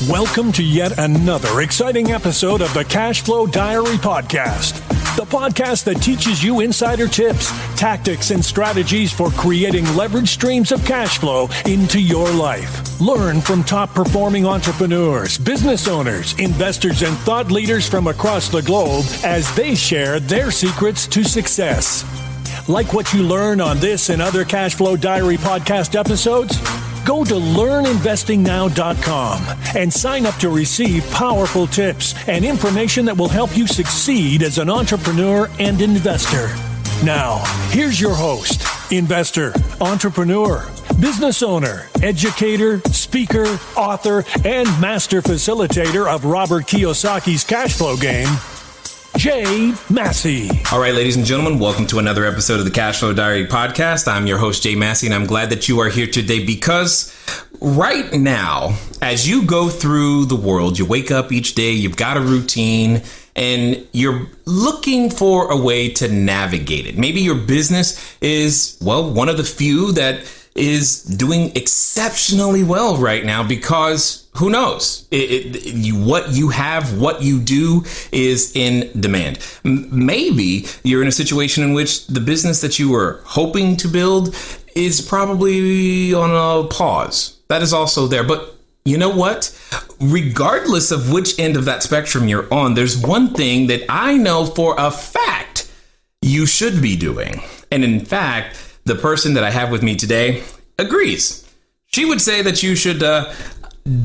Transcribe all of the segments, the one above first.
Welcome to yet another exciting episode of the Cash Flow Diary Podcast, the podcast that teaches you insider tips, tactics, and strategies for creating leverage streams of cash flow into your life. Learn from top performing entrepreneurs, business owners, investors, and thought leaders from across the globe as they share their secrets to success. Like what you learn on this and other Cash Flow Diary podcast episodes? Go to learninvestingnow.com and sign up to receive powerful tips and information that will help you succeed as an entrepreneur and investor. Now, here's your host, investor, entrepreneur, business owner, educator, speaker, author, and master facilitator of Robert Kiyosaki's cash flow game, Jay Massey. All right, ladies and gentlemen, welcome to another episode of the Cash Flow Diary Podcast. I'm your host, Jay Massey, and I'm glad that you are here today because right now, as you go through the world, you wake up each day, you've got a routine, and you're looking for a way to navigate it. Maybe your business is, well, one of the few that is doing exceptionally well right now because who knows? What you have, what you do is in demand. Maybe you're in a situation in which the business that you were hoping to build is probably on a pause. That is also there. But you know what? Regardless of which end of that spectrum you're on, there's one thing that I know for a fact you should be doing. And in fact, the person that I have with me today agrees. She would say that you should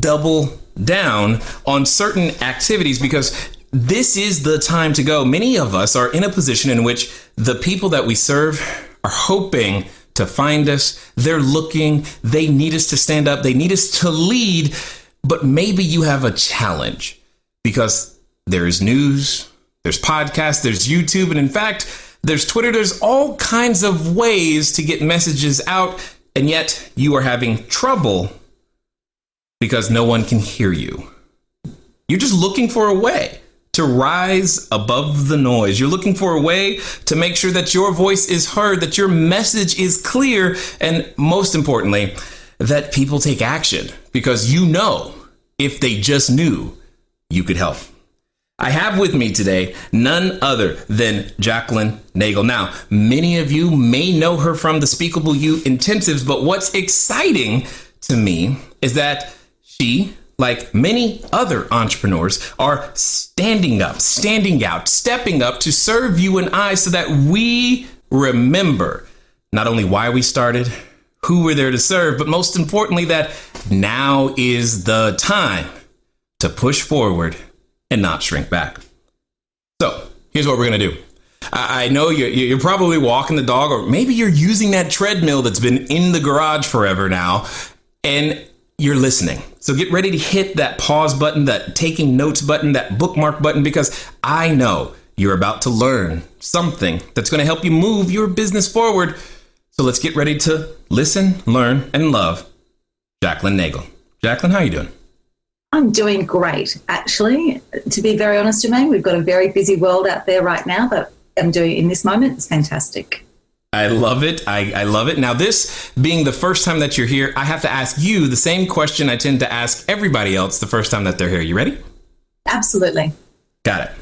double down on certain activities because this is the time to go. Many of us are in a position in which the people that we serve are hoping to find us. They're looking. They need us to stand up. They need us to lead. But maybe you have a challenge because there's news, there's podcasts, there's YouTube, and in fact, there's Twitter. There's all kinds of ways to get messages out, and yet you are having trouble because no one can hear you. You're just looking for a way to rise above the noise. You're looking for a way to make sure that your voice is heard, that your message is clear, and most importantly, that people take action because you know if they just knew, you could help. I have with me today none other than Jacqueline Nagle. Now, many of you may know her from the Speakable You intensives, but what's exciting to me is that she, like many other entrepreneurs, are standing up, standing out, stepping up to serve you and I so that we remember not only why we started, who we're there to serve, but most importantly, that now is the time to push forward and not shrink back. So here's what we're going to do. I know you're probably walking the dog, or maybe you're using that treadmill that's been in the garage forever now, and you're listening. So get ready to hit that pause button, that taking notes button, that bookmark button, because I know you're about to learn something that's going to help you move your business forward. So let's get ready to listen, learn, and love Jacqueline Nagle. Jacqueline, how are you doing? I'm doing great, actually. To be very honest with me, we've got a very busy world out there right now, but I'm doing in this moment, it's fantastic. I love it. I love it. Now, this being the first time that you're here, I have to ask you the same question I tend to ask everybody else the first time that they're here. You ready? Absolutely. Got it.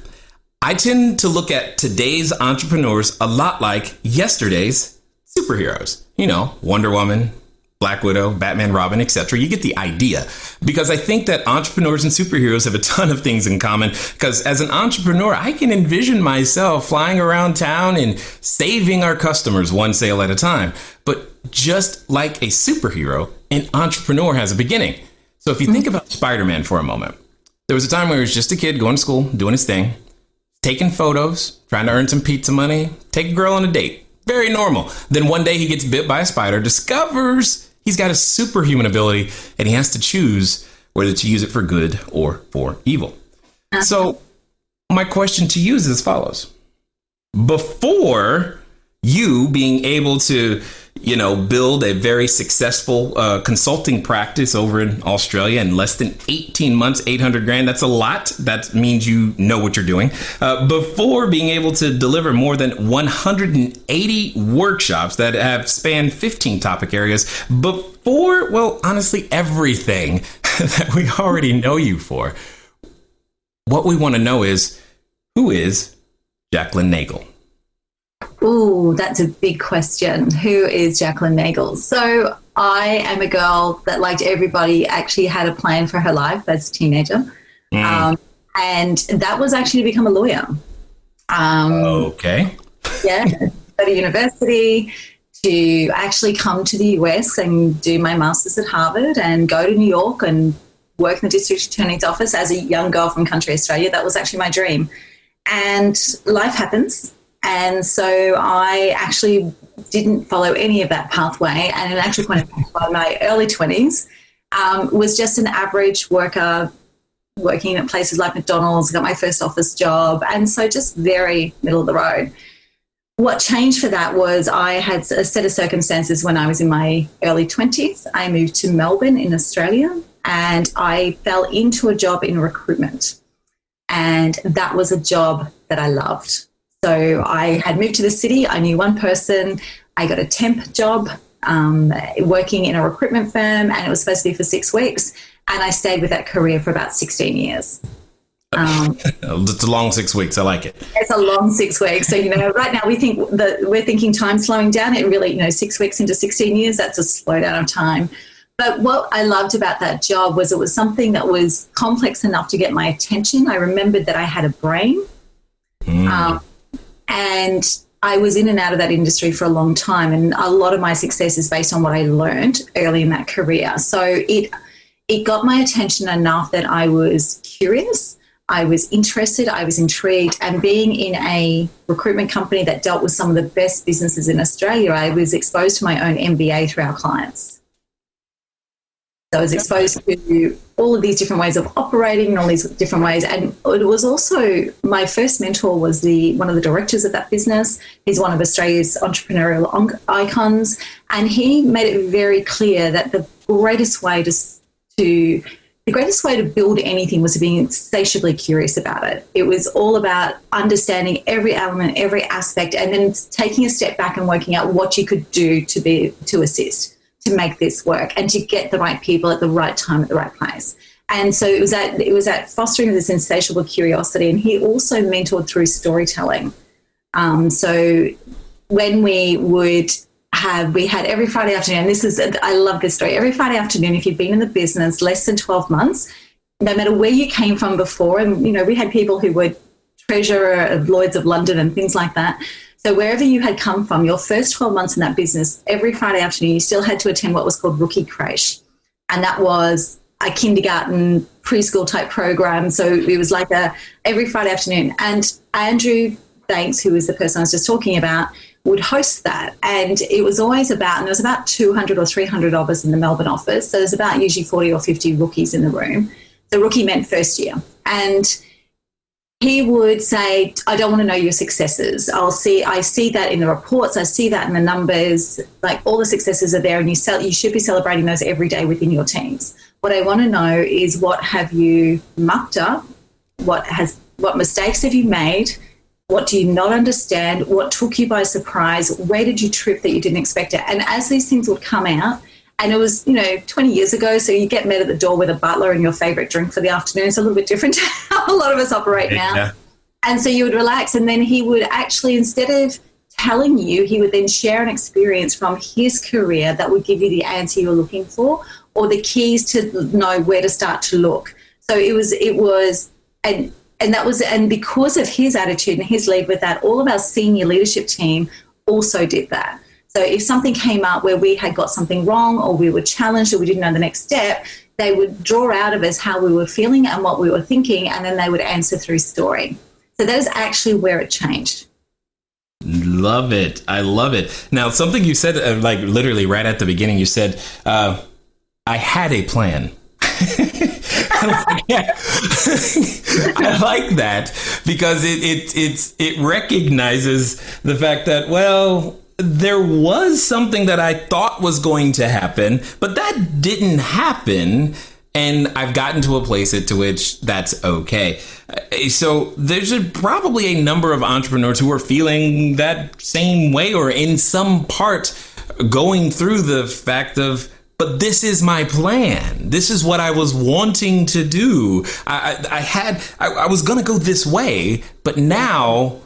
I tend to look at today's entrepreneurs a lot like yesterday's superheroes. You know, Wonder Woman, Black Widow, Batman, Robin, etc. You get the idea, because I think that entrepreneurs and superheroes have a ton of things in common, because as an entrepreneur, I can envision myself flying around town and saving our customers one sale at a time. But just like a superhero, an entrepreneur has a beginning. So if you think about Spider-Man for a moment, there was a time where he was just a kid going to school, doing his thing, taking photos, trying to earn some pizza money, take a girl on a date. Very normal. Then one day he gets bit by a spider, discovers he's got a superhuman ability, and he has to choose whether to use it for good or for evil. So my question to you is as follows. Before you being able to, build a very successful consulting practice over in Australia in less than 18 months, 800 grand. That's a lot. That means you know what you're doing. Before being able to deliver more than 180 workshops that have spanned 15 topic areas, before, well, honestly, everything that we already know you for. What we want to know is, who is Jacqueline Nagle? Ooh, that's a big question. Who is Jacqueline Nagle? So I am a girl that, like everybody, actually had a plan for her life as a teenager. And that was actually to become a lawyer. Okay. Yeah, go to university, to actually come to the US and do my master's at Harvard and go to New York and work in the district attorney's office as a young girl from country Australia. That was actually my dream. And life happens. And so I actually didn't follow any of that pathway. And in actual point, by my early 20s, was just an average worker working at places like McDonald's, got my first office job. And so just very middle of the road. What changed for that was I had a set of circumstances when I was in my early 20s. I moved to Melbourne in Australia and I fell into a job in recruitment. And that was a job that I loved. So I had moved to the city. I knew one person. I got a temp job working in a recruitment firm, and it was supposed to be for 6 weeks. And I stayed with that career for about 16 years. It's a long 6 weeks. I like it. It's a long 6 weeks. So, right now we're thinking time slowing down. It really, 6 weeks into 16 years, that's a slowdown of time. But what I loved about that job was it was something that was complex enough to get my attention. I remembered that I had a brain. And I was in and out of that industry for a long time. And a lot of my success is based on what I learned early in that career. So it got my attention enough that I was curious, I was interested, I was intrigued. And being in a recruitment company that dealt with some of the best businesses in Australia, I was exposed to my own MBA through our clients. So I was exposed to all of these different ways of operating and all these different ways. And it was also, my first mentor was one of the directors of that business. He's one of Australia's entrepreneurial icons. And he made it very clear that the greatest way to build anything was to be insatiably curious about it. It was all about understanding every element, every aspect, and then taking a step back and working out what you could do to assist, to make this work and to get the right people at the right time at the right place. And so it was that fostering of this insatiable curiosity. And he also mentored through storytelling. So when we had every Friday afternoon, I love this story. Every Friday afternoon, if you've been in the business less than 12 months, no matter where you came from before, and, we had people who were treasurer of Lloyd's of London and things like that. So wherever you had come from, your first 12 months in that business, every Friday afternoon, you still had to attend what was called Rookie Creche. And that was a kindergarten, preschool type program. So it was like every Friday afternoon. And Andrew Thanks, who was the person I was just talking about, would host that. And it was always and there was about 200 or 300 of us in the Melbourne office. So there's about usually 40 or 50 rookies in the room. So rookie meant first year. And he would say, I don't want to know your successes. I see that in the reports. I see that in the numbers. Like, all the successes are there, and you should be celebrating those every day within your teams. What I want to know is, what have you mucked up? What mistakes have you made? What do you not understand? What took you by surprise? Where did you trip that you didn't expect it? And as these things would come out, and it was, 20 years ago, so you get met at the door with a butler and your favourite drink for the afternoon. It's a little bit different to how a lot of us operate now. Yeah. And so you would relax, and then he would actually, instead of telling you, he would then share an experience from his career that would give you the answer you were looking for, or the keys to know where to start to look. So and because of his attitude and his lead with that, all of our senior leadership team also did that. So if something came up where we had got something wrong, or we were challenged, or we didn't know the next step, they would draw out of us how we were feeling and what we were thinking, and then they would answer through story. So that is actually where it changed. Love it. I love it. Now, something you said, literally right at the beginning, you said, I had a plan. I like that, because it recognizes the fact that, well, there was something that I thought was going to happen, but that didn't happen. And I've gotten to a place to which that's okay. So there's probably a number of entrepreneurs who are feeling that same way, or in some part going through the fact of, but this is my plan. This is what I was wanting to do. I was going to go this way, but now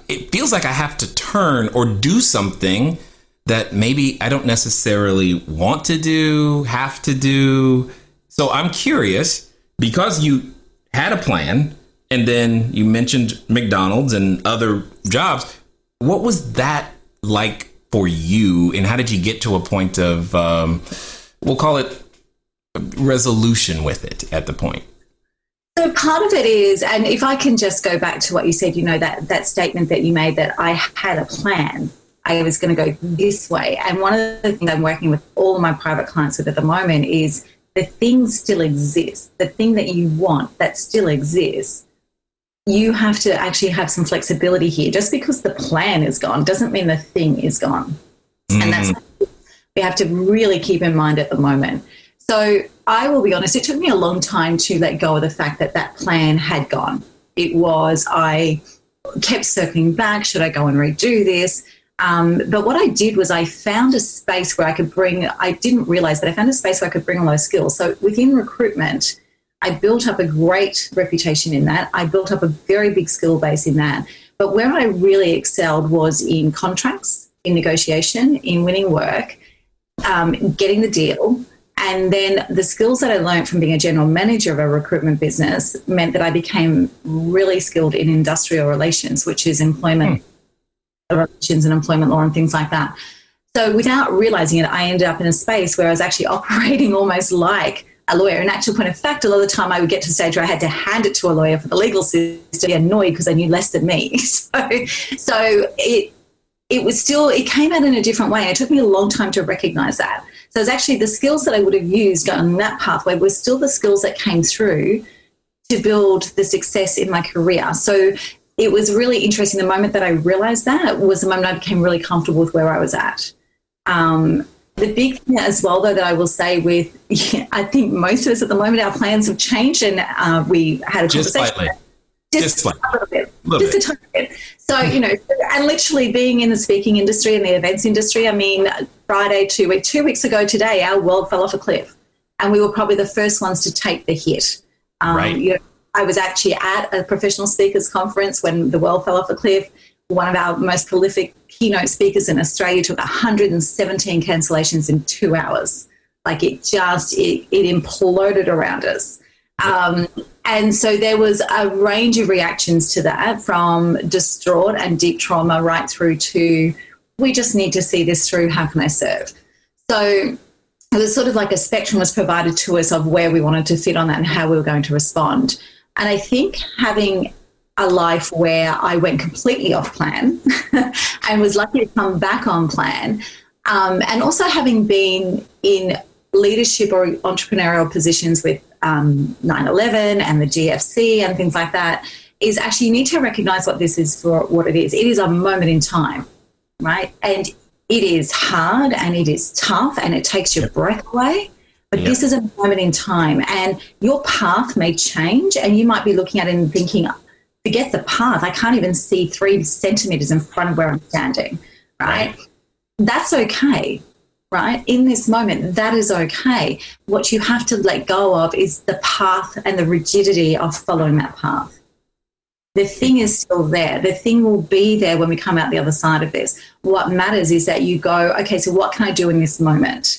it feels like I have to turn or do something that maybe I don't necessarily want to do, have to do. So I'm curious, because you had a plan and then you mentioned McDonald's and other jobs, what was that like for you, and how did you get to a point of, we'll call it resolution with it at the point? So part of it is, and if I can just go back to what you said, that statement that you made that I had a plan, I was going to go this way. And one of the things I'm working with all of my private clients with at the moment is the thing still exists. The thing that you want that still exists. You have to actually have some flexibility here. Just because the plan is gone doesn't mean the thing is gone. And that's what we have to really keep in mind at the moment. So I will be honest, it took me a long time to let go of the fact that that plan had gone. I kept circling back. Should I go and redo this? But what I did was I found a space where I didn't realize, but I found a space where I could bring a lot of skills. So within recruitment, I built up a great reputation in that. I built up a very big skill base in that. But where I really excelled was in contracts, in negotiation, in winning work, getting the deal. And then the skills that I learned from being a general manager of a recruitment business meant that I became really skilled in industrial relations, which is employment relations and employment law and things like that. So without realizing it, I ended up in a space where I was actually operating almost like a lawyer. In actual point of fact, a lot of the time I would get to a stage where I had to hand it to a lawyer for the legal system to be annoyed because they knew less than me. So it came out in a different way. It took me a long time to recognize that. So it's actually the skills that I would have used on that pathway were still the skills that came through to build the success in my career. So it was really interesting. The moment that I realized that was the moment I became really comfortable with where I was at. The big thing as well, though, that I will say I think most of us at the moment, our plans have changed, and we had a conversation. Slightly. Just a little bit. A tiny bit. So, and literally being in the speaking industry and the events industry, I mean, Friday, 2 weeks ago today, our world fell off a cliff, and we were probably the first ones to take the hit. Right. I was actually at a professional speakers conference when the world fell off a cliff. One of our most prolific keynote speakers in Australia took 117 cancellations in 2 hours. Like it imploded around us. And so there was a range of reactions to that, from distraught and deep trauma right through to, we just need to see this through. How can I serve? So it was sort of like a spectrum was provided to us of where we wanted to fit on that and how we were going to respond. And I think having a life where I went completely off plan and was lucky to come back on plan, and also having been in leadership or entrepreneurial positions with 9/11 and the GFC and things like that, is actually you need to recognize what this is for what it is. It is a moment in time, right? And it is hard and it is tough and it takes your breath away. But this is a moment in time, and your path may change, and you might be looking at it and thinking, forget the path. I can't even see 3 centimeters in front of where I'm standing, right? That's okay, right? In this moment, that is okay. What you have to let go of is the path and the rigidity of following that path. The thing is still there. The thing will be there when we come out the other side of this. What matters is that you go, okay, so what can I do in this moment?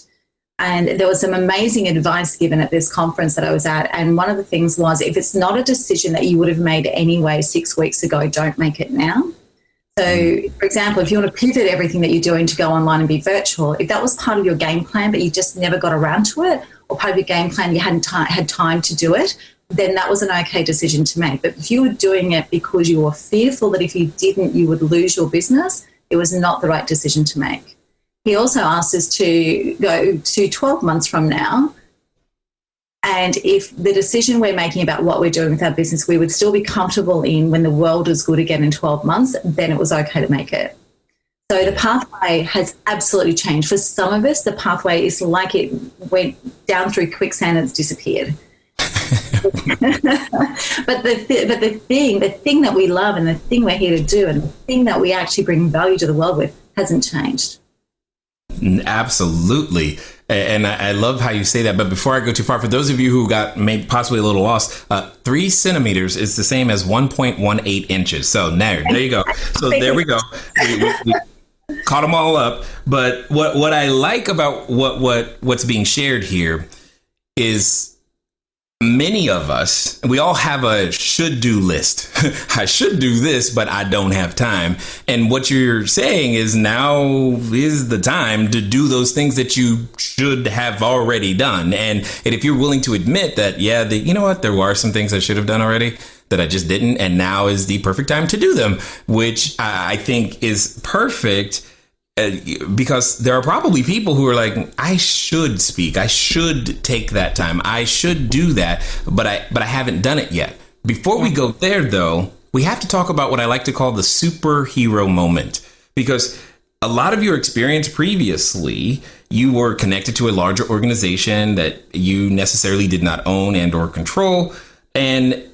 And there was some amazing advice given at this conference that I was at. And one of the things was, if it's not a decision that you would have made anyway 6 weeks ago, don't make it now. So, for example, if you want to pivot everything that you're doing to go online and be virtual, if that was part of your game plan, but you just never got around to it, or part of your game plan, you hadn't had time to do it, then that was an okay decision to make. But if you were doing it because you were fearful that if you didn't, you would lose your business, it was not the right decision to make. He also asked us to go to 12 months from now, and if the decision we're making about what we're doing with our business, we would still be comfortable in when the world is good again in 12 months, then it was okay to make it. So the pathway has absolutely changed. For some of us, the pathway is like it went down through quicksand and it's disappeared. But the thing that we love and the thing we're here to do and the thing that we actually bring value to the world with hasn't changed. Absolutely. And I love how you say that. But before I go too far, for those of you who got maybe possibly a little lost, 3 centimeters is the same as 1.18 inches. So there you go. So there we go. We caught them all up. But what I like about what's being shared here is many of us, we all have a should do list. I should do this, but I don't have time. And what you're saying is now is the time to do those things that you should have already done. And if you're willing to admit that, you know what, there are some things I should have done already that I just didn't. And now is the perfect time to do them, which I think is perfect. Because there are probably people who are like, I should speak. I should take that time. I should do that. But I haven't done it yet. Before we go there, though, we have to talk about what I like to call the superhero moment, because a lot of your experience previously, you were connected to a larger organization that you necessarily did not own and or control. And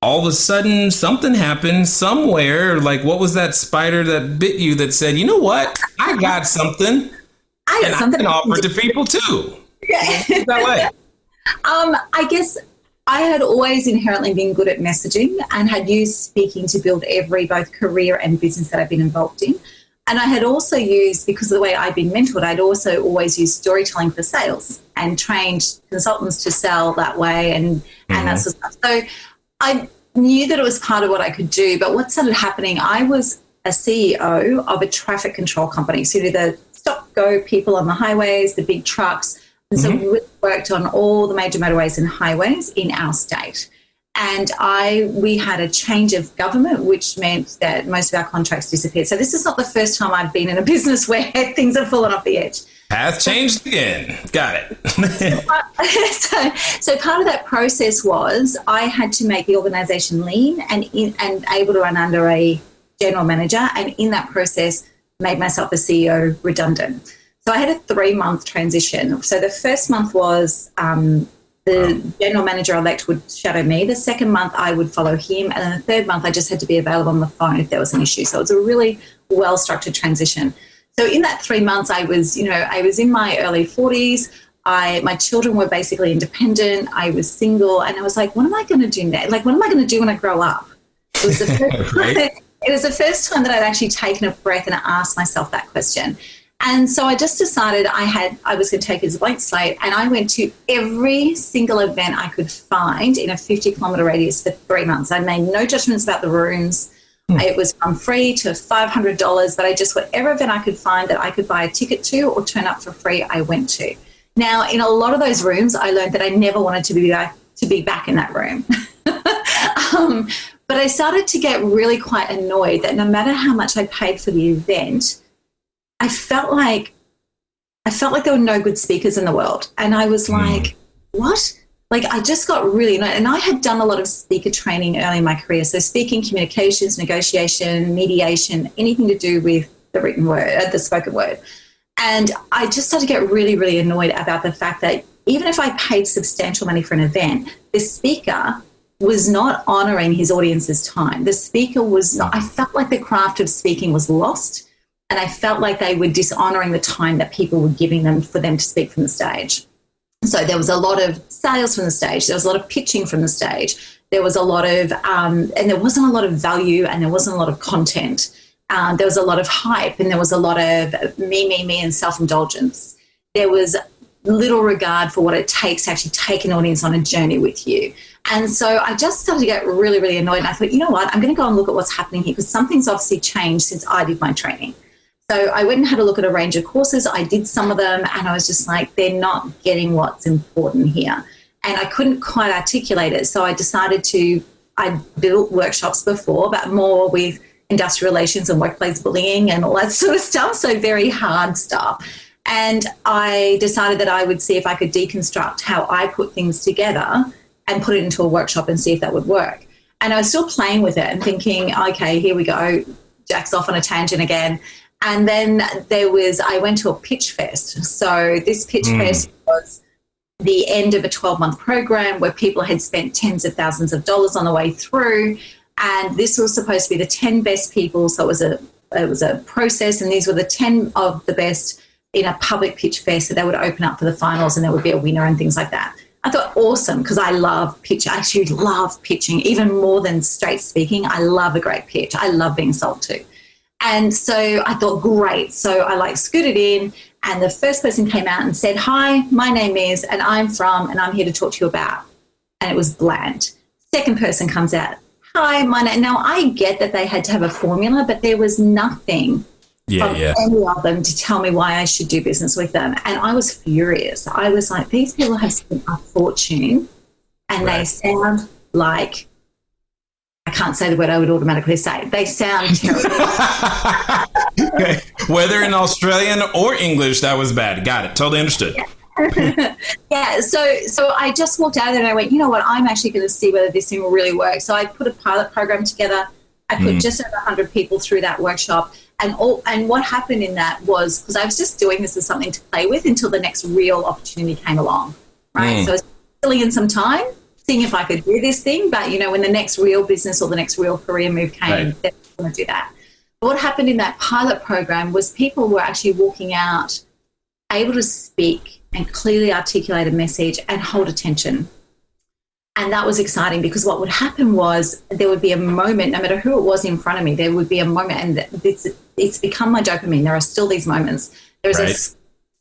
all of a sudden, something happened somewhere. Like, what was that spider that bit you that said, you know what? I got something. I can offer it to people too. Yeah. That way. I guess I had always inherently been good at messaging and had used speaking to build every both career and business that I've been involved in. And I had also used, because of the way I'd been mentored, I'd also always used storytelling for sales and trained consultants to sell that way and that sort of stuff. So I knew that it was part of what I could do, but what started happening, I was a CEO of a traffic control company. So the stop-go people on the highways, the big trucks. And so we worked on all the major motorways and highways in our state. And we had a change of government, which meant that most of our contracts disappeared. So this is not the first time I've been in a business where things have fallen off the edge. Path changed again. Got it. So part of that process was I had to make the organisation lean and able to run under a general manager, and in that process made myself a CEO redundant. So I had a 3-month transition. So the first month was the general manager-elect would shadow me. The second month I would follow him, and then the third month I just had to be available on the phone if there was an issue. So it was a really well-structured transition. So in that 3 months, I was in my early 40s. My children were basically independent. I was single, and I was like, what am I going to do now? Like, what am I going to do when I grow up? It was the first right? It was the first time that I'd actually taken a breath and asked myself that question. And so I just decided I was going to take it as a blank slate, and I went to every single event I could find in a 50-kilometre radius for 3 months. I made no judgments about the rooms. It was from free to $500, but I just, whatever event I could find that I could buy a ticket to or turn up for free, I went to. Now, in a lot of those rooms, I learned that I never wanted to be back in that room. But I started to get really quite annoyed that no matter how much I paid for the event, I felt like there were no good speakers in the world. And I was like, what? Like, I just got really annoyed. And I had done a lot of speaker training early in my career. So speaking, communications, negotiation, mediation, anything to do with the written word, the spoken word. And I just started to get really, really annoyed about the fact that even if I paid substantial money for an event, the speaker was not honouring his audience's time. The speaker was not, I felt like the craft of speaking was lost, and I felt like they were dishonouring the time that people were giving them for them to speak from the stage. So there was a lot of sales from the stage. There was a lot of pitching from the stage. There was a lot of, and there wasn't a lot of value, and there wasn't a lot of content. There was a lot of hype, and there was a lot of me, and self-indulgence. There was little regard for what it takes to actually take an audience on a journey with you. And so I just started to get really, really annoyed. And I thought, you know what, I'm going to go and look at what's happening here, because something's obviously changed since I did my training. So I went and had a look at a range of courses. I did some of them, and I was just like, they're not getting what's important here. And I couldn't quite articulate it. So I decided I built workshops before, but more with industrial relations and workplace bullying and all that sort of stuff. So very hard stuff. And I decided that I would see if I could deconstruct how I put things together and put it into a workshop and see if that would work. And I was still playing with it and thinking, okay, here we go. Jack's off on a tangent again. And then I went to a pitch fest. So this pitch fest was the end of a 12-month program where people had spent tens of thousands of dollars on the way through. And this was supposed to be the 10 best people. So it was a process, and these were the 10 of the best in a public pitch fair. So they would open up for the finals and there would be a winner and things like that. I thought, awesome, because I love pitch. I actually love pitching even more than straight speaking. I love a great pitch. I love being sold to. And so I thought, great. So I scooted in, and the first person came out and said, hi, my name is, and I'm from, and I'm here to talk to you about. And it was bland. Second person comes out, hi, my name. Now I get that they had to have a formula, but there was nothing from any of them to tell me why I should do business with them. And I was furious. I was like, these people have spent a fortune and they sound like, I can't say the word I would automatically say. They sound terrible. Okay. Whether in Australian or English, that was bad. Got it. Totally understood. Yeah. So I just walked out of there and I went, you know what? I'm actually going to see whether this thing will really work. So I put a pilot program together. I put just over 100 people through that workshop. And what happened in that was, because I was just doing this as something to play with until the next real opportunity came along, right? So I was filling in some time, seeing if I could do this thing. But, when the next real business or the next real career move came, then I was going to do that. But what happened in that pilot program was people were actually walking out able to speak and clearly articulate a message and hold attention. And that was exciting because what would happen was there would be a moment, no matter who it was in front of me, there would be a moment, and it's become my dopamine. There are still these moments. There's a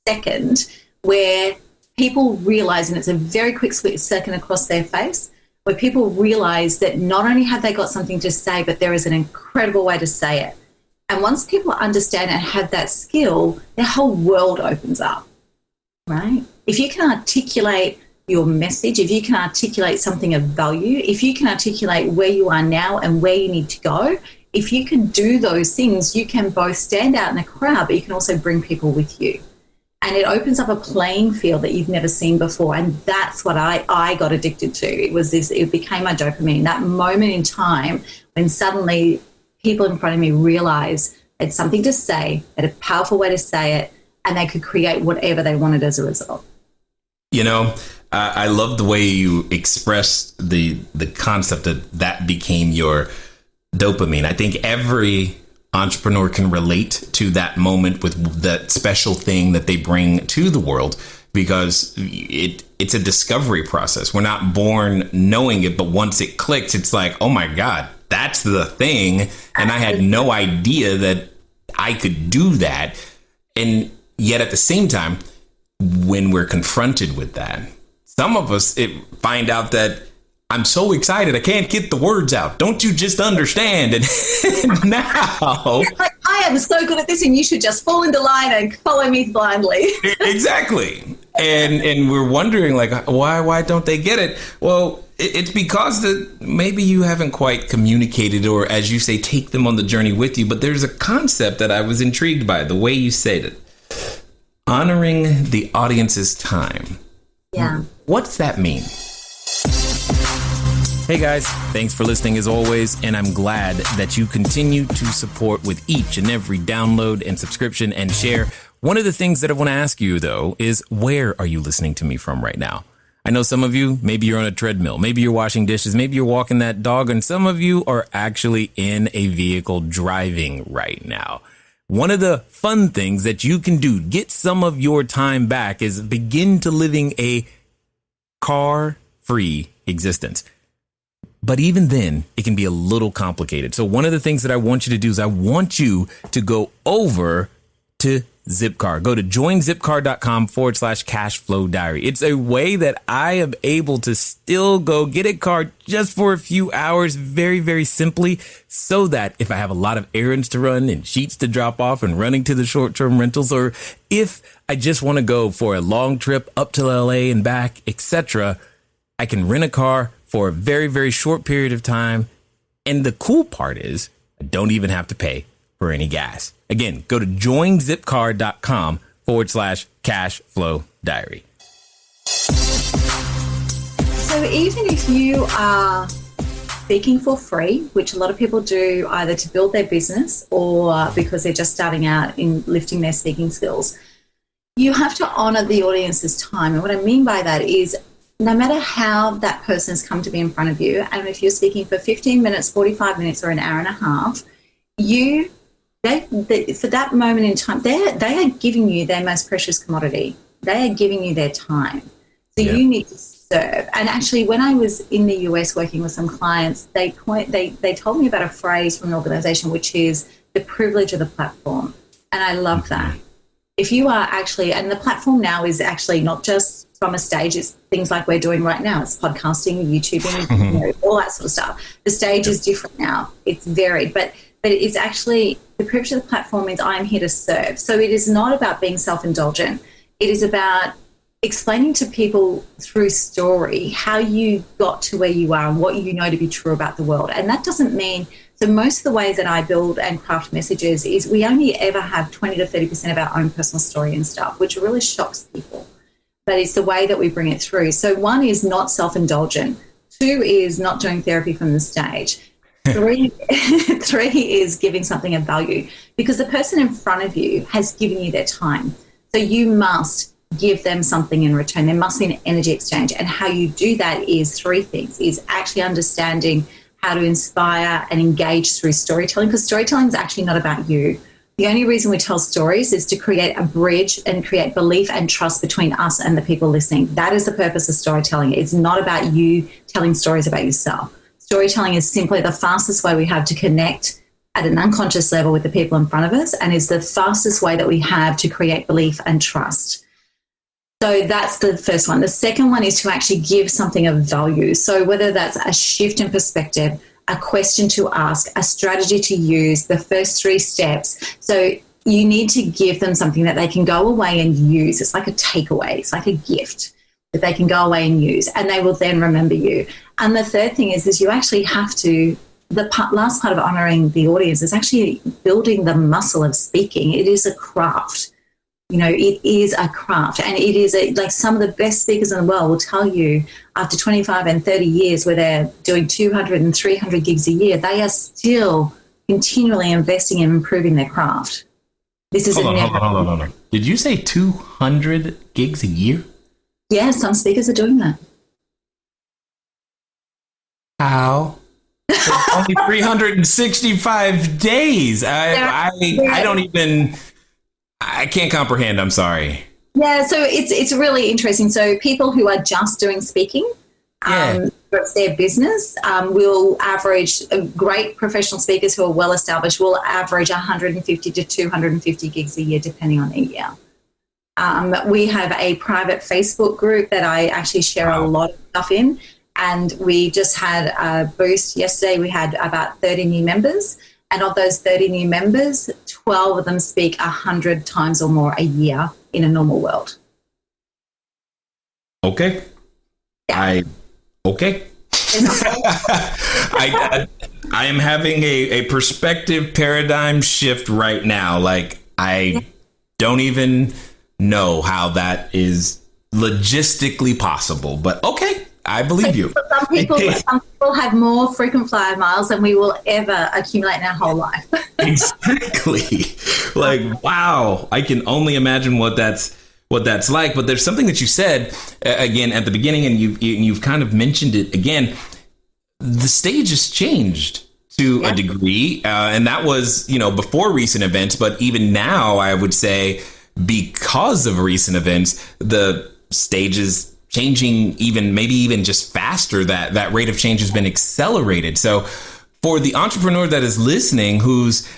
second where people realize, and it's a very quick split second across their face, where people realize that not only have they got something to say, but there is an incredible way to say it. And once people understand and have that skill, their whole world opens up, right? If you can articulate your message, if you can articulate something of value, if you can articulate where you are now and where you need to go, if you can do those things, you can both stand out in a crowd, but you can also bring people with you. And it opens up a playing field that you've never seen before. And that's what I got addicted to. It became my dopamine, that moment in time when suddenly people in front of me realized they had something to say, had a powerful way to say it, and they could create whatever they wanted as a result. I love the way you express the concept that became your dopamine. I think every entrepreneur can relate to that moment with that special thing that they bring to the world, because it's a discovery process. We're not born knowing it, but once it clicks, it's like, oh my God, that's the thing. And I had no idea that I could do that. And yet at the same time, when we're confronted with that, some of us find out that I'm so excited, I can't get the words out. Don't you just understand? And now... Like, I am so good at this and you should just fall into line and follow me blindly. Exactly. And we're wondering, like, why don't they get it? Well, it's because that maybe you haven't quite communicated, or as you say, take them on the journey with you. But there's a concept that I was intrigued by, the way you said it. Honoring the audience's time. Yeah. What's that mean? Hey guys, thanks for listening as always, and I'm glad that you continue to support with each and every download and subscription and share. One of the things that I want to ask you, though, is where are you listening to me from right now? I know some of you, maybe you're on a treadmill, maybe you're washing dishes, maybe you're walking that dog, and some of you are actually in a vehicle driving right now. One of the fun things that you can do, get some of your time back, is begin to living a car-free existence. But even then, it can be a little complicated. So one of the things that I want you to do is I want you to go over to Zipcar. Go to joinzipcar.com/cashflow diary. It's a way that I am able to still go get a car just for a few hours, very, very simply, so that if I have a lot of errands to run and sheets to drop off and running to the short-term rentals, or if I just want to go for a long trip up to LA and back, etc., I can rent a car for a very, very short period of time. And the cool part is I don't even have to pay for any gas. Again, go to joinzipcar.com/cashflow diary. So even if you are speaking for free, which a lot of people do either to build their business or because they're just starting out in lifting their speaking skills, you have to honor the audience's time. And what I mean by that is, no matter how that person's come to be in front of you, and if you're speaking for 15 minutes, 45 minutes, or an hour and a half, you for that moment in time, they are giving you their most precious commodity. They are giving you their time. So you need to serve. And actually, when I was in the US working with some clients, they told me about a phrase from an organization, which is the privilege of the platform. And I love that. If you are actually, and the platform now is actually not just from a stage, it's things like we're doing right now. It's podcasting, YouTubing, all that sort of stuff. The stage is different now. It's varied, but it's actually, the privilege of the platform means I'm here to serve. So it is not about being self-indulgent. It is about explaining to people through story how you got to where you are and what you know to be true about the world. And that doesn't mean, so most of the ways that I build and craft messages is we only ever have 20 to 30% of our own personal story and stuff, which really shocks people. But it's the way that we bring it through. So one is not self-indulgent. Two is not doing therapy from the stage. Three is giving something of value, because the person in front of you has given you their time. So you must give them something in return. There must be an energy exchange. And how you do that is three things, is actually understanding how to inspire and engage through storytelling, because storytelling is actually not about you. The only reason we tell stories is to create a bridge and create belief and trust between us and the people listening. That is the purpose of storytelling. It's not about you telling stories about yourself. Storytelling is simply the fastest way we have to connect at an unconscious level with the people in front of us, and is the fastest way that we have to create belief and trust. So that's the first one. The second one is to actually give something of value. So whether that's a shift in perspective, a question to ask, a strategy to use, the first three steps. So you need to give them something that they can go away and use. It's like a takeaway. It's like a gift that they can go away and use, and they will then remember you. And the third thing is you actually have to, last part of honoring the audience is actually building the muscle of speaking. It is a craft. It is a craft, and it is like some of the best speakers in the world will tell you after 25 and 30 years where they're doing 200 and 300 gigs a year, they are still continually investing in improving their craft. This is Hold on. Did you say 200 gigs a year? Yeah, some speakers are doing that. How? Only 365 days. I can't comprehend. I'm sorry. Yeah, so it's really interesting. So people who are just doing speaking, it's their business, will average, great professional speakers who are well established will average 150 to 250 gigs a year, depending on the year. We have a private Facebook group that I actually share a lot of stuff in. And we just had a boost yesterday. We had about 30 new members. And of those 30 new members, 12 of them speak 100 times or more a year in a normal world. Okay. Yeah. Okay. I am having a perspective paradigm shift right now. Like, I don't even know how that is logistically possible, but okay. I believe you. Some people have more frequent flyer miles than we will ever accumulate in our whole life. Exactly. Like, wow. I can only imagine what that's like. But there's something that you said again at the beginning, and you've kind of mentioned it again. The stage has changed to a degree, and that was before recent events. But even now, I would say because of recent events, the stage is changing maybe even just faster. That rate of change has been accelerated. So for the entrepreneur that is listening, who's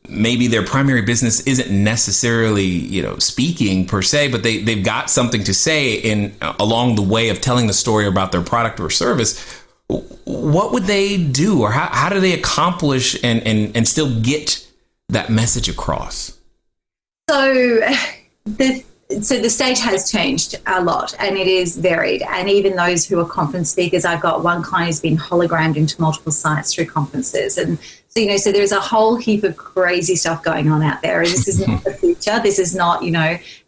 maybe their primary business isn't necessarily, speaking per se, but they've got something to say along the way of telling the story about their product or service, what would they do, or how do they accomplish and still get that message across? So the stage has changed a lot, and it is varied. And even those who are conference speakers, I've got one client who's been hologrammed into multiple sites through conferences. And so, so there's a whole heap of crazy stuff going on out there. And this is not the future. This is not,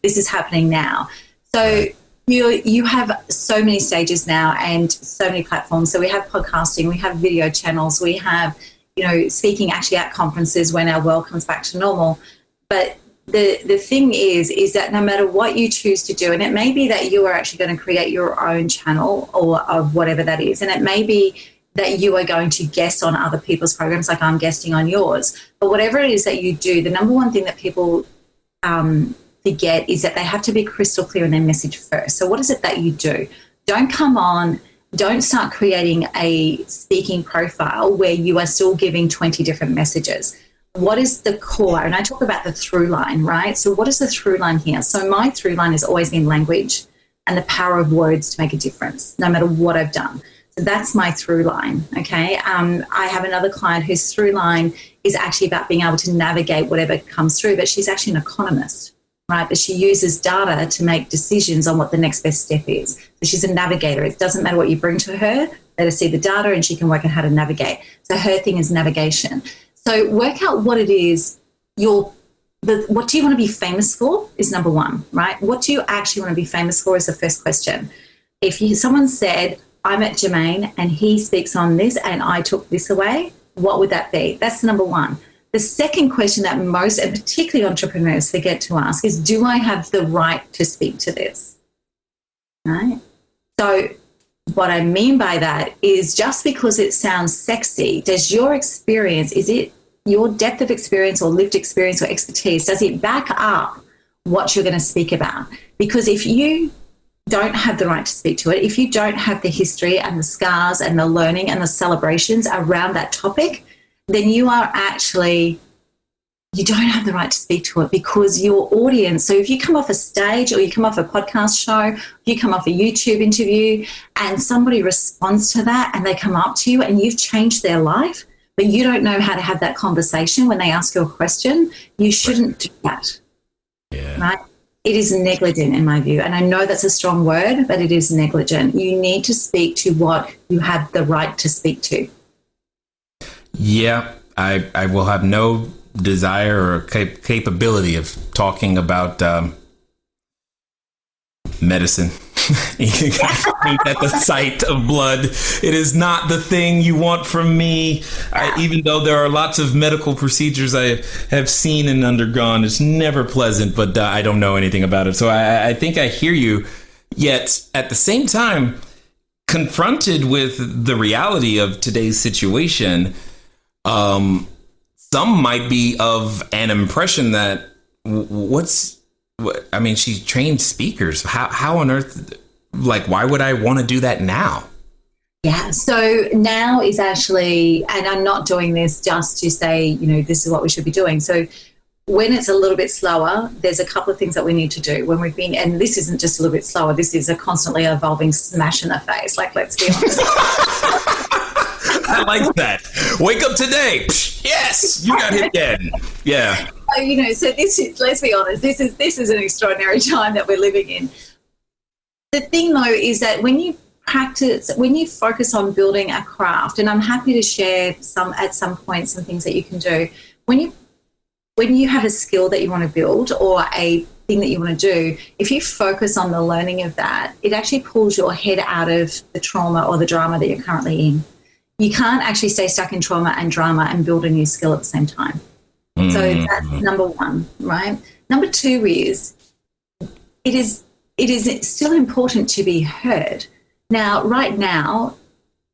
this is happening now. So you have so many stages now and so many platforms. So we have podcasting, we have video channels, we have, speaking actually at conferences when our world comes back to normal. But the thing is that no matter what you choose to do, and it may be that you are actually going to create your own channel or of whatever that is, and it may be that you are going to guest on other people's programs, like I'm guesting on yours. But whatever it is that you do, the number one thing that people forget is that they have to be crystal clear in their message first. So what is it that you do? Don't come on, don't start creating a speaking profile where you are still giving 20 different messages. What is the core? And I talk about the through line, right? So what is the through line here? So my through line has always been language and the power of words to make a difference, no matter what I've done. So that's my through line, okay? I have another client whose through line is actually about being able to navigate whatever comes through, but she's actually an economist, right? But she uses data to make decisions on what the next best step is. So she's a navigator. It doesn't matter what you bring to her, let her see the data and she can work out how to navigate. So her thing is navigation. So work out what it is what do you want to be famous for is number one, right? What do you actually want to be famous for is the first question. If someone said, I met Jermaine and he speaks on this and I took this away, what would that be? That's number one. The second question that most, and particularly entrepreneurs, forget to ask is, do I have the right to speak to this? Right? So what I mean by that is just because it sounds sexy, does your experience, is it your depth of experience or lived experience or expertise, does it back up what you're going to speak about? Because if you don't have the right to speak to it, if you don't have the history and the scars and the learning and the celebrations around that topic, then you don't have the right to speak to it, because your audience, so if you come off a stage or you come off a podcast show, you come off a YouTube interview and somebody responds to that and they come up to you and you've changed their life, but you don't know how to have that conversation when they ask you a question, you shouldn't do that. Yeah. Right? It is negligent in my view. And I know that's a strong word, but it is negligent. You need to speak to what you have the right to speak to. Yeah, I will have no desire or capability of talking about medicine. At the sight of blood, it is not the thing you want from me. Even though there are lots of medical procedures I have seen and undergone, it's never pleasant, but I don't know anything about it. So I think I hear you. Yet at the same time, confronted with the reality of today's situation, some might be of an impression that she trained speakers. How on earth, why would I want to do that now? Yeah, so now is actually, and I'm not doing this just to say, this is what we should be doing. So when it's a little bit slower, there's a couple of things that we need to do. And this isn't just a little bit slower, this is a constantly evolving smash in the face. Let's be honest. I like that. Wake up today. Yes, you got hit again. Yeah. So this is, let's be honest, this is an extraordinary time that we're living in. The thing though is that when you focus on building a craft, and I'm happy to share at some point some things that you can do, when you have a skill that you want to build or a thing that you want to do, if you focus on the learning of that, it actually pulls your head out of the trauma or the drama that you're currently in. You can't actually stay stuck in trauma and drama and build a new skill at the same time. So that's number one, right? Number two is it is still important to be heard. Now, right now,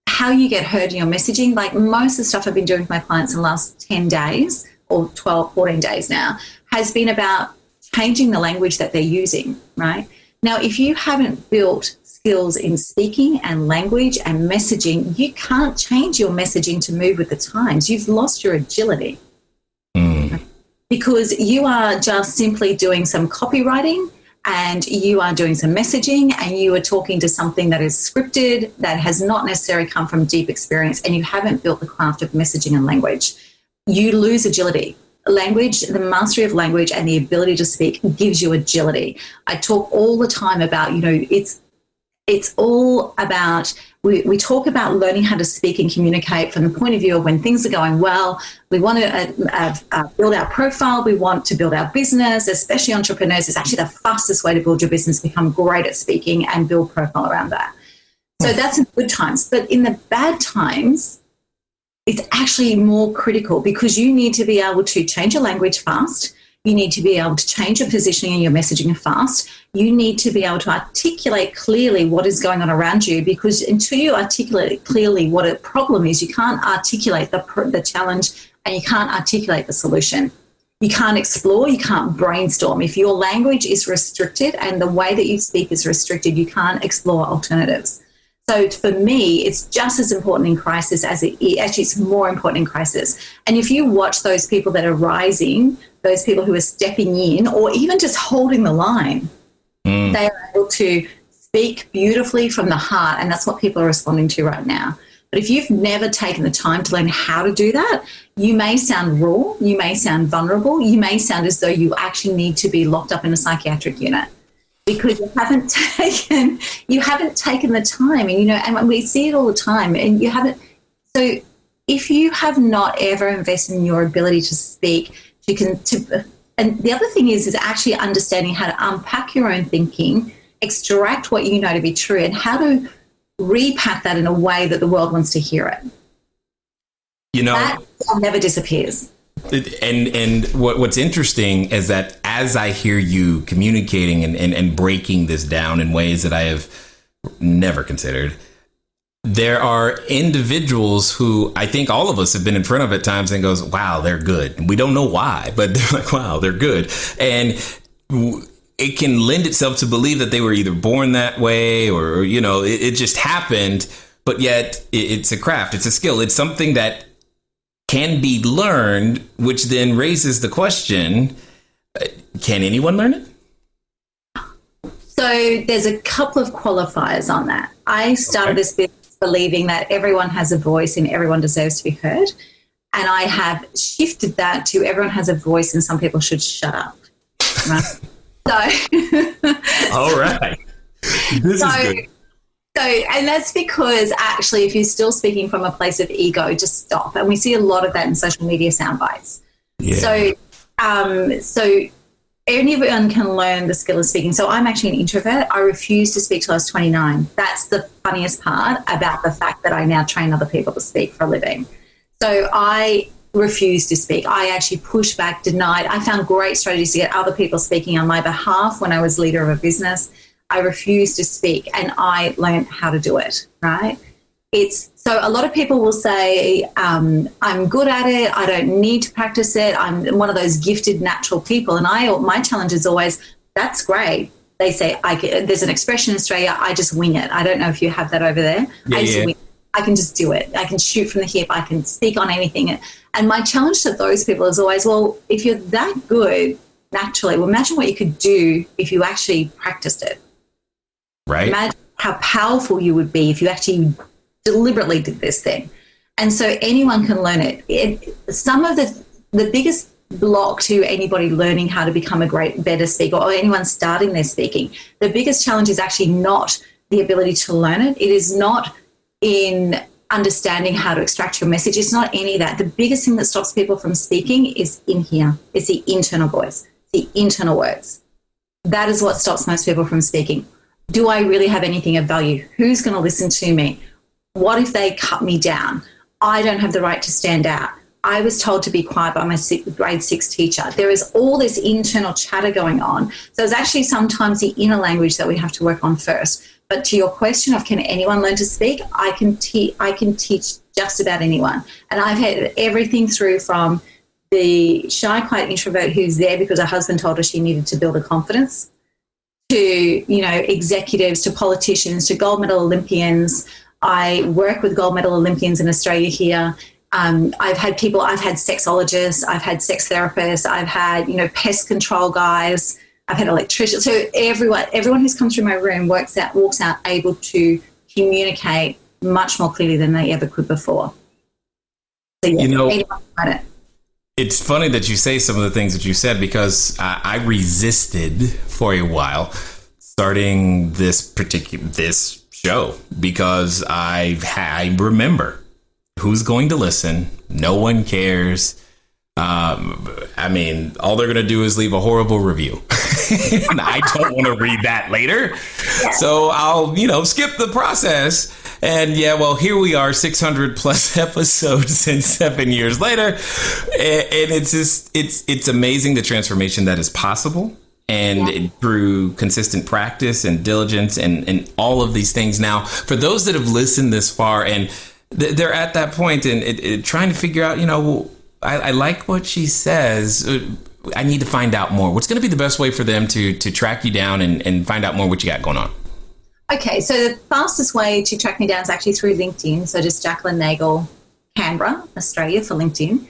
how you get heard in your messaging, like most of the stuff I've been doing with my clients in the last 10 days or 12, 14 days now, has been about changing the language that they're using, right? Now, if you haven't built skills in speaking and language and messaging, you can't change your messaging to move with the times. You've lost your agility. Because you are just simply doing some copywriting and you are doing some messaging and you are talking to something that is scripted, that has not necessarily come from deep experience, and you haven't built the craft of messaging and language. You lose agility. Language, the mastery of language and the ability to speak gives you agility. I talk all the time about, it's all about, we talk about learning how to speak and communicate from the point of view of when things are going well. We want to build our profile. We want to build our business, especially entrepreneurs. It's actually the fastest way to build your business, become great at speaking and build profile around that. So that's in good times. But in the bad times, it's actually more critical because you need to be able to change your language fast. You need to be able to change your positioning and your messaging fast. You need to be able to articulate clearly what is going on around you, because until you articulate clearly what a problem is, you can't articulate the challenge and you can't articulate the solution. You can't explore, you can't brainstorm. If your language is restricted and the way that you speak is restricted, you can't explore alternatives. So for me, it's just as important in crisis as actually it's more important in crisis. And if you watch those people that are rising, those people who are stepping in or even just holding the line, they are able to speak beautifully from the heart. And that's what people are responding to right now. But if you've never taken the time to learn how to do that, you may sound raw, you may sound vulnerable, you may sound as though you actually need to be locked up in a psychiatric unit, because you haven't taken the time. And and we see it all the time, and you haven't. So if you have not ever invested in your ability to speak, and the other thing is actually understanding how to unpack your own thinking, extract what you know to be true, and how to repack that in a way that the world wants to hear it. That never disappears. And what's interesting is that as I hear you communicating and breaking this down in ways that I have never considered, there are individuals who I think all of us have been in front of at times and goes, wow, they're good. We don't know why, but they're like, wow, they're good. And it can lend itself to believe that they were either born that way or, it just happened. But yet it's a craft. It's a skill. It's something that can be learned, which then raises the question, can anyone learn it? So there's a couple of qualifiers on that. I started this business believing that everyone has a voice and everyone deserves to be heard. And I have shifted that to everyone has a voice and some people should shut up. Right? All right. This is good. So, and that's because actually, if you're still speaking from a place of ego, just stop. And we see a lot of that in social media sound bites. Yeah. So anyone can learn the skill of speaking. So I'm actually an introvert. I refused to speak till I was 29. That's the funniest part about the fact that I now train other people to speak for a living. So I refused to speak. I actually pushed back, denied. I found great strategies to get other people speaking on my behalf when I was leader of a business. I refused to speak and I learned how to do it, right? So a lot of people will say, I'm good at it. I don't need to practice it. I'm one of those gifted natural people. And my challenge is always, that's great. They say, there's an expression in Australia, I just wing it. I don't know if you have that over there. I can just do it. I can shoot from the hip. I can speak on anything. And my challenge to those people is always, well, if you're that good naturally, well, imagine what you could do if you actually practiced it. Right. Imagine how powerful you would be if you actually deliberately did this thing. And so anyone can learn it. Some of the biggest block to anybody learning how to become better speaker or anyone starting their speaking, the biggest challenge is actually not the ability to learn it. It is not in understanding how to extract your message. It's not any of that. The biggest thing that stops people from speaking is in here. It's the internal voice, the internal words. That is what stops most people from speaking. Do I really have anything of value? Who's going to listen to me? What if they cut me down? I don't have the right to stand out. I was told to be quiet by my grade 6 teacher. There is all this internal chatter going on. So it's actually sometimes the inner language that we have to work on first. But to your question of can anyone learn to speak, I can teach just about anyone. And I've had everything through from the shy, quiet introvert who's there because her husband told her she needed to build a confidence, to, executives, to politicians, to gold medal Olympians. I work with gold medal Olympians in Australia here. I've had sexologists, I've had sex therapists, I've had, pest control guys, I've had electricians. So everyone who's come through my room walks out able to communicate much more clearly than they ever could before. So anyone can learn it. It's funny that you say some of the things that you said because I resisted for a while starting this show because I remember who's going to listen. No one cares. All they're going to do is leave a horrible review. And I don't want to read that later. Yeah. So I'll, skip the process. And yeah, well, here we are, 600 plus episodes and 7 years later. And it's just, it's amazing the transformation that is possible. And through consistent practice and diligence and all of these things. Now, for those that have listened this far and they're at that point and trying to figure out, I like what she says. I need to find out more. What's going to be the best way for them to track you down and find out more what you got going on? Okay, so the fastest way to track me down is actually through LinkedIn. So just Jacqueline Nagle, Canberra, Australia for LinkedIn.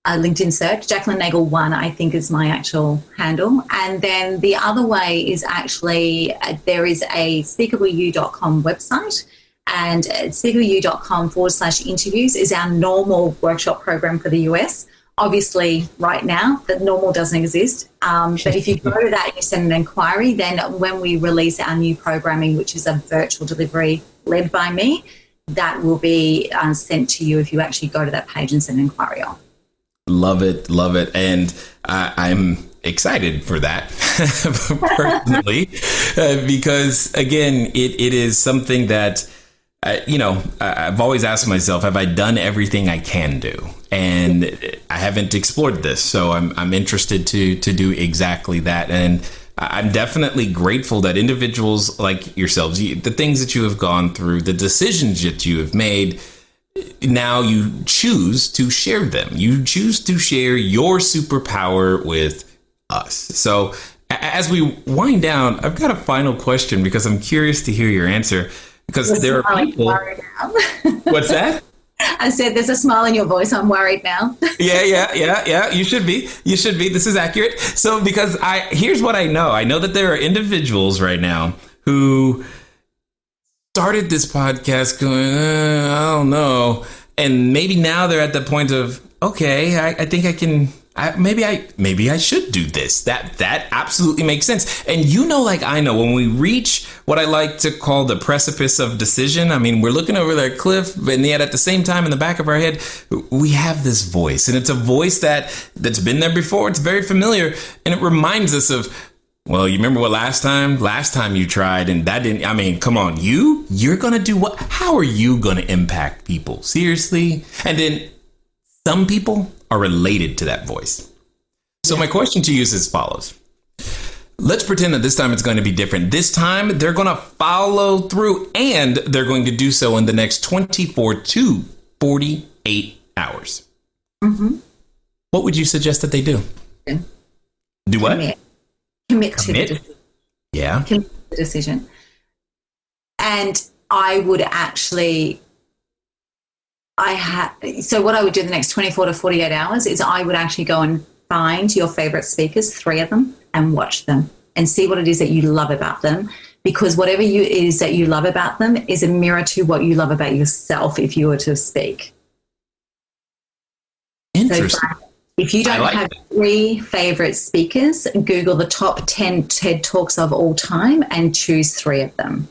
LinkedIn search. Jacqueline Nagle 1, I think, is my actual handle. And then the other way is actually there is a speakerwithyou.com website, and speakerwithyou.com/interviews is our normal workshop program for the US. Obviously, right now, the normal doesn't exist. But if you go to that and you send an inquiry, then when we release our new programming, which is a virtual delivery led by me, that will be sent to you if you actually go to that page and send an inquiry on. Love it. Love it. And I'm excited for that personally, because, again, it is something that, I've always asked myself, have I done everything I can do? And I haven't explored this. So I'm interested to do exactly that. And I'm definitely grateful that individuals like yourselves, the things that you have gone through, the decisions that you have made, now you choose to share them. You choose to share your superpower with us. So as we wind down, I've got a final question because I'm curious to hear your answer, because there are people. What's that? I said there's a smile in your voice. I'm worried now. Yeah. You should be. This is accurate. So because here's what I know. I know that there are individuals right now who started this podcast going, I don't know. And maybe now they're at the point of, okay, I think I can, maybe I should do this. That absolutely makes sense. And like I know, when we reach what I like to call the precipice of decision, I mean, we're looking over that cliff, and yet at the same time in the back of our head, we have this voice. And it's a voice that's been there before. It's very familiar. And it reminds us of, well, you remember what last time you tried and that didn't, I mean, come on, you're going to do what? How are you going to impact people? Seriously? And then some people are related to that voice. So my question to you is as follows. Let's pretend that this time it's going to be different. This time they're going to follow through, and they're going to do so in the next 24 to 48 hours. Mm-hmm. What would you suggest that they do? Do what? Commit to the decision. Yeah. Commit to the decision. And I would actually, so what I would do the next 24 to 48 hours is I would actually go and find your favorite speakers, 3 of them, and watch them and see what it is that you love about them. Because whatever it is that you love about them is a mirror to what you love about yourself if you were to speak. Interesting. So if you don't have 3 favorite speakers, Google the top 10 TED Talks of all time and choose 3 of them.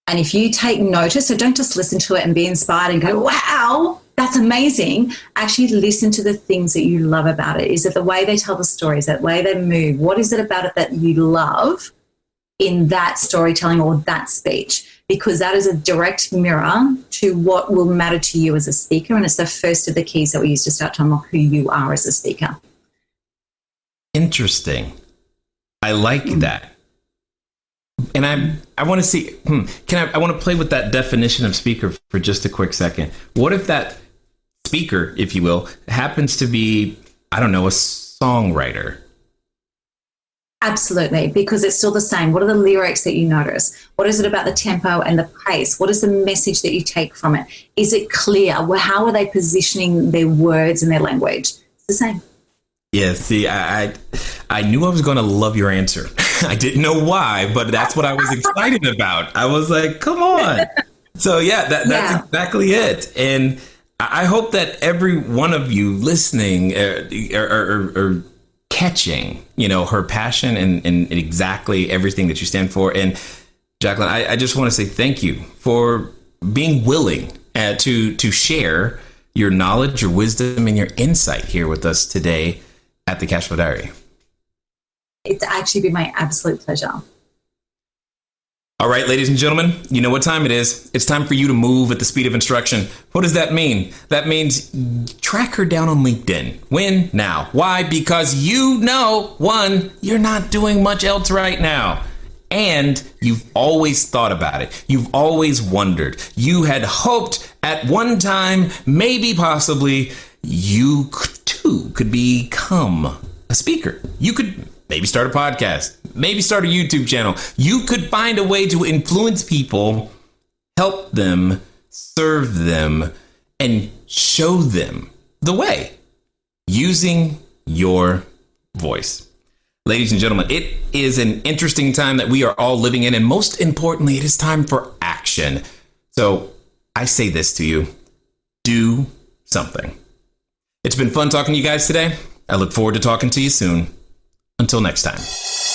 And if you take notice, so don't just listen to it and be inspired and go, wow, that's amazing. Actually listen to the things that you love about it. Is it the way they tell the stories, that way they move? What is it about it that you love in that storytelling or that speech? Because that is a direct mirror to what will matter to you as a speaker. And it's the first of the keys that we use to start to unlock who you are as a speaker. Interesting. I like that. And I want to see, I want to play with that definition of speaker for just a quick second. What if that speaker, if you will, happens to be, I don't know, a songwriter? Absolutely, because it's still the same. What are the lyrics that you notice? What is it about the tempo and the pace? What is the message that you take from it? Is it clear? How are they positioning their words and their language? It's the same. Yeah, see, I knew I was going to love your answer. I didn't know why, but that's what I was excited about. I was like, come on. So, that's exactly it. And I hope that every one of you listening are catching, her passion and exactly everything that you stand for. And Jacqueline, I just want to say thank you for being willing to share your knowledge, your wisdom, and your insight here with us today at the Cashflow Diary. It's actually been my absolute pleasure. All right, ladies and gentlemen, you know what time it is. It's time for you to move at the speed of instruction. What does that mean? That means track her down on LinkedIn. When? Now. Why? Because one, you're not doing much else right now. And you've always thought about it. You've always wondered. You had hoped at one time, maybe possibly, you too could become a speaker. You could maybe start a podcast, maybe start a YouTube channel. You could find a way to influence people, help them, serve them, and show them the way using your voice. Ladies and gentlemen, it is an interesting time that we are all living in, and most importantly, it is time for action. So I say this to you, do something. It's been fun talking to you guys today. I look forward to talking to you soon. Until next time.